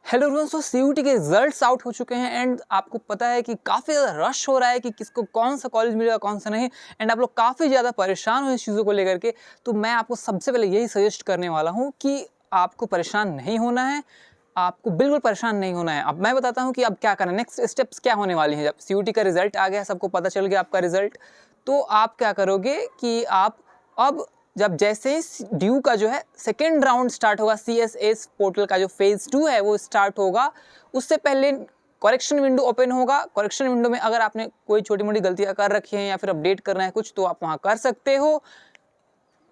Hello everyone, सो CUT के results out हो चुके हैं एंड आपको पता है कि काफ़ी ज़्यादा रश हो रहा है कि किसको कौन सा कॉलेज मिलेगा कौन सा नहीं। एंड आप लोग काफ़ी ज़्यादा परेशान हो इस चीज़ों को लेकर के। तो मैं आपको सबसे पहले यही सजेस्ट करने वाला हूँ कि आपको परेशान नहीं होना है, आपको बिल्कुल परेशान नहीं होना है। अब मैं बताता हूँ कि अब क्या करना है, नेक्स्ट स्टेप्स क्या होने वाली हैं। जब सीयूटी का रिजल्ट आ गया, सबको पता चल गया आपका रिजल्ट, तो आप क्या करोगे कि आप अब जब जैसे ही ड्यू का जो है सेकेंड राउंड स्टार्ट होगा, CSS पोर्टल का जो फेज़ 2 है वो स्टार्ट होगा, उससे पहले करेक्शन विंडो ओपन होगा। करेक्शन विंडो में अगर आपने कोई छोटी मोटी गलतियां कर रखी हैं या फिर अपडेट करना है कुछ, तो आप वहां कर सकते हो।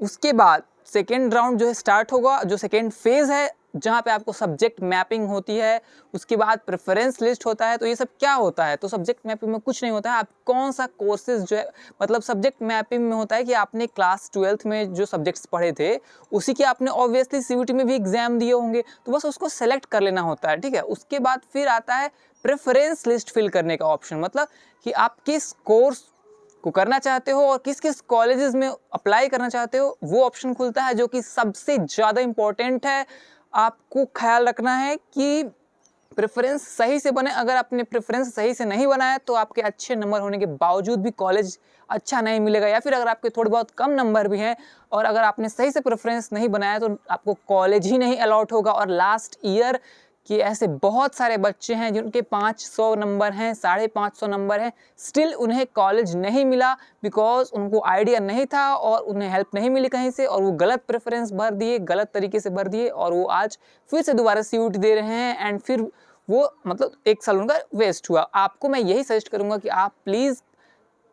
उसके बाद सेकेंड राउंड जो है स्टार्ट होगा, जो सेकेंड फेज़ है जहाँ पे आपको सब्जेक्ट मैपिंग होती है। उसके बाद प्रेफरेंस लिस्ट होता है। तो ये सब क्या होता है? तो सब्जेक्ट मैपिंग में कुछ नहीं होता है, आप कौन सा कोर्सेज जो है, मतलब सब्जेक्ट मैपिंग में होता है कि आपने क्लास 12th में जो सब्जेक्ट्स पढ़े थे उसी के आपने ऑब्वियसली सीयूटी में भी एग्जाम दिए होंगे, तो बस उसको सेलेक्ट कर लेना होता है, ठीक है। उसके बाद फिर आता है प्रेफरेंस लिस्ट फिल करने का ऑप्शन, मतलब कि आप किस कोर्स को करना चाहते हो और किस किस कॉलेजेस में अप्लाई करना चाहते हो, वो ऑप्शन खुलता है, जो कि सबसे ज़्यादा इम्पोर्टेंट है। आपको ख्याल रखना है कि प्रेफरेंस सही से बने। अगर आपने प्रेफरेंस सही से नहीं बनाया तो आपके अच्छे नंबर होने के बावजूद भी कॉलेज अच्छा नहीं मिलेगा, या फिर अगर आपके थोड़े बहुत कम नंबर भी हैं और अगर आपने सही से प्रेफरेंस नहीं बनाया तो आपको कॉलेज ही नहीं अलॉट होगा। और लास्ट ईयर कि ऐसे बहुत सारे बच्चे हैं जिनके 500 नंबर हैं, 550 नंबर हैं, स्टिल उन्हें कॉलेज नहीं मिला बिकॉज उनको आइडिया नहीं था और उन्हें हेल्प नहीं मिली कहीं से, और वो गलत प्रेफरेंस भर दिए, गलत तरीके से भर दिए, और वो आज फिर से दोबारा सीयूटी दे रहे हैं एंड फिर वो मतलब एक साल उनका वेस्ट हुआ। आपको मैं यही सजेस्ट करूंगा कि आप प्लीज़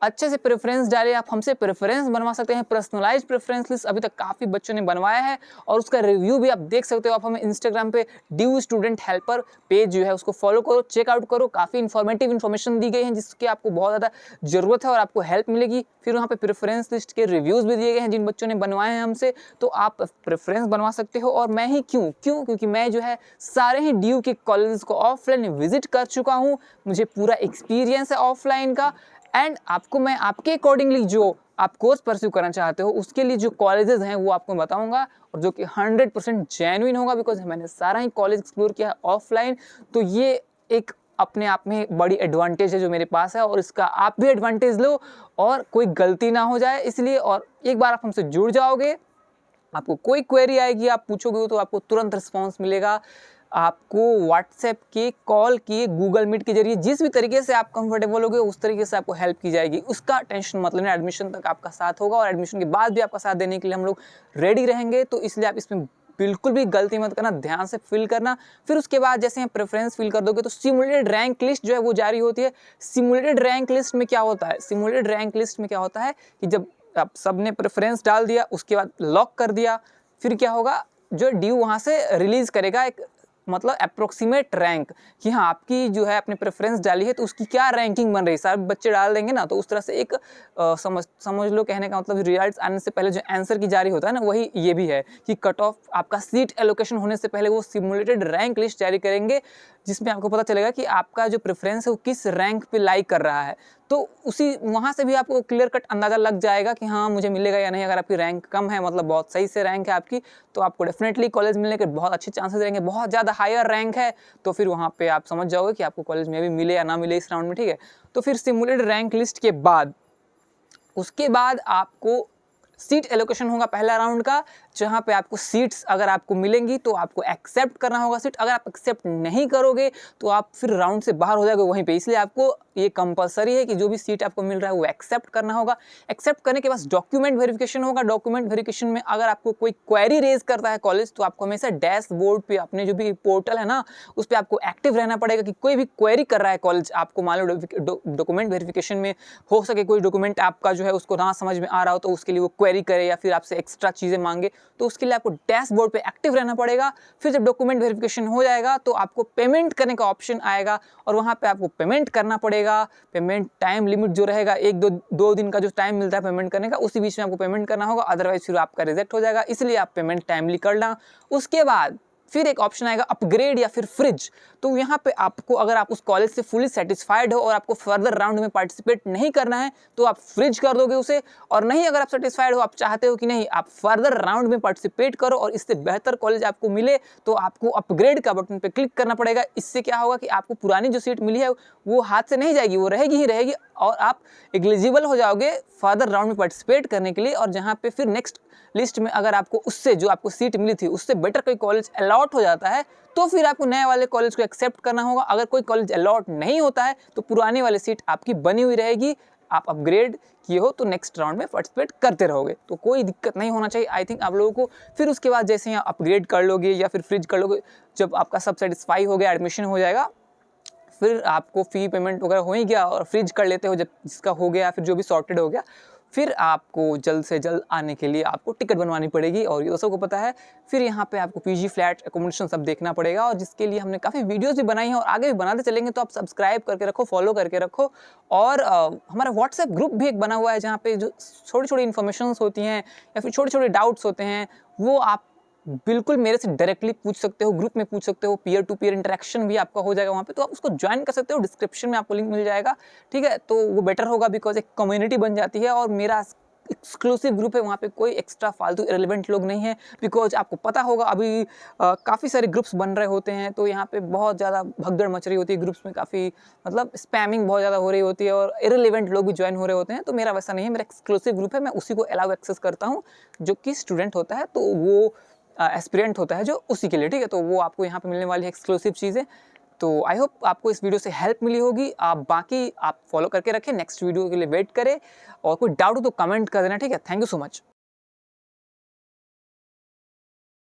अच्छे से प्रेफरेंस डालिए। आप हमसे प्रेफरेंस बनवा सकते हैं, पर्सनलाइज्ड प्रेफरेंस लिस्ट अभी तक काफ़ी बच्चों ने बनवाया है और उसका रिव्यू भी आप देख सकते हो। आप हमें इंस्टाग्राम पे ड्यू स्टूडेंट हेल्पर पेज जो है उसको फॉलो करो, चेकआउट करो। काफ़ी इन्फॉर्मेटिव इन्फॉर्मेशन दी गई है जिसकी आपको बहुत ज़्यादा ज़रूरत है और आपको हेल्प मिलेगी। फिर वहाँ पे प्रेफरेंस लिस्ट के रिव्यूज़ भी दिए गए हैं जिन बच्चों ने बनवाए हैं हमसे, तो आप प्रेफरेंस बनवा सकते हो। और मैं ही क्योंकि मैं जो है सारे ही ड्यू के कॉलेज को ऑफलाइन विजिट कर चुका हूँ, मुझे पूरा एक्सपीरियंस है ऑफलाइन का। एंड आपको मैं आपके अकॉर्डिंगली जो आप कोर्स परस्यू करना चाहते हो उसके लिए जो कॉलेजेस हैं वो आपको बताऊंगा, और जो कि 100% जेन्युइन होगा बिकॉज मैंने सारा ही कॉलेज एक्सप्लोर किया है ऑफलाइन। तो ये एक अपने आप में बड़ी एडवांटेज है जो मेरे पास है, और इसका आप भी एडवांटेज लो और कोई गलती ना हो जाए इसलिए। और एक बार आप हमसे जुड़ जाओगे, आपको कोई क्वेरी आएगी आप पूछोगे तो आपको तुरंत रिस्पांस मिलेगा। आपको व्हाट्सएप के, कॉल किए, गूगल मीट के जरिए जिस भी तरीके से आप कंफर्टेबल होगे उस तरीके से आपको हेल्प की जाएगी। उसका टेंशन मतलब नहीं, एडमिशन तक आपका साथ होगा और एडमिशन के बाद भी आपका साथ देने के लिए हम लोग रेडी रहेंगे। तो इसलिए आप इसमें बिल्कुल भी गलती मत करना, ध्यान से फिल करना। फिर उसके बाद जैसे आप प्रेफरेंस फिल कर दोगे तो सिमुलेटेड रैंक लिस्ट जो है वो जारी होती है। सिमुलेटेड रैंक लिस्ट में क्या होता है? सिमुलेटेड रैंक लिस्ट में क्या होता है कि जब आप सबने प्रेफरेंस डाल दिया उसके बाद लॉक कर दिया, फिर क्या होगा, जो ड्यू वहाँ से रिलीज करेगा एक मतलब अप्रोक्सीमेट रैंक कि हाँ आपकी जो है आपने प्रेफरेंस डाली है तो उसकी क्या रैंकिंग बन रही है। सारे बच्चे डाल देंगे ना, तो उस तरह से एक समझ लो, कहने का मतलब रिजल्ट्स आने से पहले जो आंसर की जारी होता है ना, वही ये भी है कि कट ऑफ आपका सीट एलोकेशन होने से पहले वो सिमुलेटेड रैंक लिस्ट जारी करेंगे जिसमें आपको पता चलेगा कि आपका जो प्रेफरेंस है वो किस रैंक पे लाइक कर रहा है। तो उसी वहाँ से भी आपको क्लियर कट अंदाज़ा लग जाएगा कि हाँ मुझे मिलेगा या नहीं। अगर आपकी रैंक कम है, मतलब बहुत सही से रैंक है आपकी, तो आपको डेफिनेटली कॉलेज मिलने के बहुत अच्छे चांसेस रहेंगे। बहुत ज़्यादा हायर रैंक है तो फिर वहाँ पे आप समझ जाओगे कि आपको कॉलेज में भी मिले या ना मिले इस राउंड में, ठीक है। तो फिर सिमुलेटेड रैंक लिस्ट के बाद उसके बाद आपको सीट एलोकेशन होगा पहला राउंड का, जहां पे आपको सीट्स अगर आपको मिलेंगी तो आपको एक्सेप्ट करना होगा सीट। अगर आप एक्सेप्ट नहीं करोगे तो आप फिर राउंड से बाहर हो जाओगे वहीं पे। इसलिए आपको ये कंपलसरी है कि जो भी सीट आपको मिल रहा है वो एक्सेप्ट करना होगा। एक्सेप्ट करने के बाद डॉक्यूमेंट वेरिफिकेशन होगा। डॉक्यूमेंट वेरिफिकेशन में अगर आपको कोई क्वेरी रेज करता है कॉलेज, तो आपको हमेशा डैशबोर्ड पे अपने जो भी पोर्टल है ना उस पर आपको एक्टिव रहना पड़ेगा कि कोई भी क्वेरी कर रहा है कॉलेज, आपको मान लो डॉक्यूमेंट वेरिफिकेशन में हो सके कोई डॉक्यूमेंट आपका जो है उसको ना समझ में आ रहा हो तो उसके लिए वो क्वेरी करे या फिर आपसे एक्स्ट्रा चीज़ें मांगे, तो उसके लिए आपको डैशबोर्ड पे एक्टिव रहना पड़ेगा। फिर जब डॉक्यूमेंट वेरिफिकेशन हो जाएगा तो आपको पेमेंट करने का ऑप्शन आएगा और वहाँ पे आपको पेमेंट करना पड़ेगा। पेमेंट टाइम लिमिट जो रहेगा, एक दो दिन का जो टाइम मिलता है पेमेंट करने का, उसी बीच में आपको पेमेंट करना होगा, अदरवाइज फिर आपका रिजेक्ट हो जाएगा। इसलिए आप पेमेंट टाइमली करना। उसके बाद फिर एक ऑप्शन आएगा अपग्रेड या फिर फ्रिज। तो यहाँ पे आपको, अगर आप उस कॉलेज से फुली सेटिस्फाइड हो और आपको फर्दर राउंड में पार्टिसिपेट नहीं करना है तो आप फ्रिज कर दोगे उसे, और नहीं अगर आप सेटिस्फाइड हो, आप चाहते हो कि नहीं आप फर्दर राउंड में पार्टिसिपेट करो और इससे बेहतर कॉलेज आपको मिले, तो आपको अपग्रेड का बटन पे क्लिक करना पड़ेगा। इससे क्या होगा कि आपको पुरानी जो सीट मिली है वो हाथ से नहीं जाएगी, वो रहेगी ही रहेगी, और आप एलिजिबल हो जाओगे फर्दर राउंड में पार्टिसिपेट करने के लिए। और जहाँ पे फिर नेक्स्ट लिस्ट में अगर आपको उससे जो आपको सीट मिली थी उससे बेटर कोई कॉलेज अलॉट हो जाता है तो फिर आपको नए वाले कॉलेज को एक्सेप्ट करना होगा। अगर कोई कॉलेज अलॉट नहीं होता है तो पुरानी वाली सीट आपकी बनी हुई रहेगी, आप अपग्रेड किए हो तो नेक्स्ट राउंड में पार्टिसिपेट करते रहोगे, तो कोई दिक्कत नहीं होना चाहिए आई थिंक आप लोगों को। फिर उसके बाद जैसे यहाँ अपग्रेड कर लोगे या फिर फ्रिज कर लोगे, जब आपका सब सेटिस्फाई हो गया, एडमिशन हो जाएगा, फिर आपको फ़ी पेमेंट वगैरह हो ही गया और फ्रिज कर लेते हो जब जिसका हो गया, फिर जो भी सॉर्टेड हो गया, फिर आपको जल्द से जल्द आने के लिए आपको टिकट बनवानी पड़ेगी, और ये तो सबको पता है। फिर यहाँ पे आपको पीजी फ्लैट एकोमोडेशन सब देखना पड़ेगा, और जिसके लिए हमने काफ़ी वीडियोस भी बनाई हैं और आगे भी बनाते चलेंगे, तो आप सब्सक्राइब करके रखो, फॉलो करके रखो। और हमारा व्हाट्सएप ग्रुप भी एक बना हुआ है जहाँ पे जो छोटी छोटी इन्फॉर्मेशन होती हैं या फिर छोटे छोटे डाउट्स होते हैं वो आप बिल्कुल मेरे से डायरेक्टली पूछ सकते हो, ग्रुप में पूछ सकते हो, पीयर टू पीयर इंटरेक्शन भी आपका हो जाएगा वहाँ पे, तो आप उसको ज्वाइन कर सकते हो, डिस्क्रिप्शन में आपको लिंक मिल जाएगा, ठीक है। तो वो बेटर होगा बिकॉज एक कम्युनिटी बन जाती है, और मेरा एक्सक्लूसिव ग्रुप है, वहाँ पे कोई एक्स्ट्रा फालतू इरेलीवेंट लोग नहीं है। बिकॉज आपको पता होगा अभी काफ़ी सारे ग्रुप्स बन रहे होते हैं, तो यहाँ पे बहुत ज़्यादा भगदड़ मच रही होती है, ग्रुप्स में काफ़ी मतलब स्पैमिंग बहुत ज़्यादा हो रही होती है और इरेलीवेंट लोग भी ज्वाइन हो रहे होते हैं। तो मेरा वैसा नहीं है, मेरा एक्सक्लूसिव ग्रुप है, मैं उसी को अलाउ एक्सेस करता हूँ जो कि स्टूडेंट होता है, तो वो एस्पिरेंट होता है जो उसी के लिए, ठीक है। तो वो आपको यहाँ पे मिलने वाली है एक्सक्लूसिव चीज़ें। तो आई होप आपको इस वीडियो से हेल्प मिली होगी। आप बाकी आप फॉलो करके रखें, नेक्स्ट वीडियो के लिए वेट करें, और कोई डाउट हो तो कमेंट कर देना, ठीक है। Thank you so much.